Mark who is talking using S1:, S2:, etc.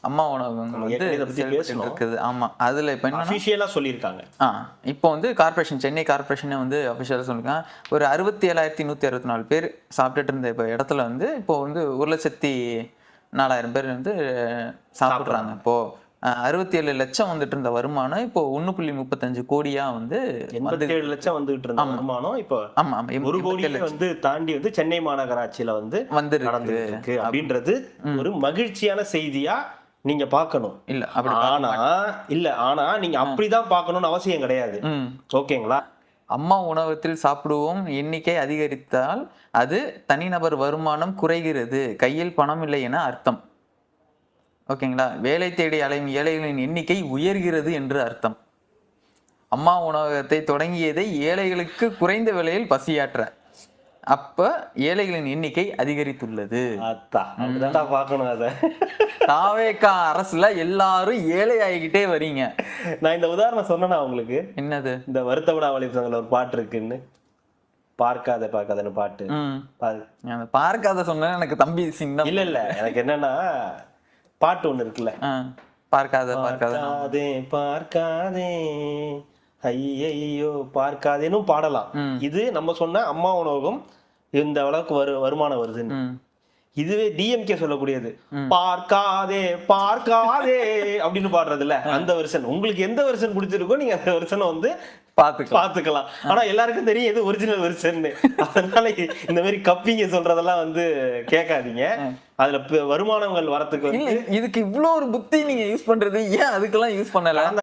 S1: அம்மா உணவகங்கள் வந்து செயல்பட்டு இருக்குது. ஆமா, அதுல இப்ப என்ன
S2: அபிஷியலா சொல்லியிருக்காங்க.
S1: இப்போ வந்து கார்பரேஷன், சென்னை கார்பரேஷனே வந்து அபிஷியலா சொல்லிருக்காங்க. ஒரு 67,164 பேர் சாப்பிட்டுட்டு இருந்த இப்போ இடத்துல வந்து இப்போ வந்து 1,04,000 பேர் வந்து சாப்பிடுறாங்க. இப்போ 67 லட்சம் வந்துட்டு இருந்த வருமானம் இப்போ 1.35 கோடியா வந்து
S2: 87 லட்சம் வந்துகிட்டு இருந்த வருமானம் இப்போ 1 கோடியை வந்து தாண்டி வந்து சென்னை மாநகராட்சியில வந்து நடந்துட்டு இருக்கு அப்படின்றது ஒரு மகிழ்ச்சியான செய்தியா நீங்க பார்க்கணும். ஆனா நீங்க அப்படிதான் பார்க்கணும்னு அவசியம் கிடையாது. ஓகேங்களா?
S1: அம்மா உணவகத்தில் சாப்பிடுவோம் எண்ணிக்கை அதிகரித்தால் அது தனிநபர் வருமானம் குறைகிறது, கையில் பணம் இல்லை என அர்த்தம். ஓகேங்களா? வேலை தேடி அலையும் ஏழைகளின் எண்ணிக்கை உயர்கிறது என்று அர்த்தம். அம்மா உணவகத்தை தொடங்கியதை ஏழைகளுக்கு குறைந்த விலையில் பசியாற்ற, அப்ப ஏழைகளின் எண்ணிக்கை அதிகரித்துள்ளது.
S2: பார்க்கணும். அத
S1: தாவேகா அரசுல எல்லாரும் ஏழை ஆகிக்கிட்டே வரீங்க.
S2: நான் இந்த உதாரணம் சொன்னா உங்களுக்கு
S1: என்னது,
S2: இந்த வருத்தப்படா வலிசங்கள்ல ஒரு பாட்டு இருக்குன்னு, பார்க்காதன்னு பாட்டு.
S1: பார்க்காத சொன்ன எனக்கு தம்பி சிங் தான்.
S2: இல்ல எனக்கு என்னன்னா பாட்டு ஒண்ணு இருக்குல்ல, பார்க்காதே ஐயோ பார்க்காதேன்னு பாடலாம். இது நம்ம சொன்ன அம்மா உணவகம் இந்த அளவுக்கு வருமானம் வருதுன்னு. இதுவே டிஎம்கே சொல்லக்கூடியது பார்க்காதே அப்படின்னு பாடுறது இல்ல, அந்த வெர்ஷன். உங்களுக்கு எந்த வெர்ஷன் பிடிச்சிருக்கோ நீங்க அந்த வெர்ஷனை வந்து பாத்துக்கலாம். ஆனா எல்லாருக்கும் தெரியும் இது ஒரிஜினல் வெர்ஷன். அதனால இந்த மாதிரி கப்பிங்க சொல்றதெல்லாம் வந்து கேட்காதீங்க. அதுல வருமானங்கள் வரத்துக்கு
S1: இதுக்கு இவ்வளவு ஒரு புத்தி நீங்க யூஸ் பண்றது ஏன் அதுக்கெல்லாம் யூஸ் பண்ணல?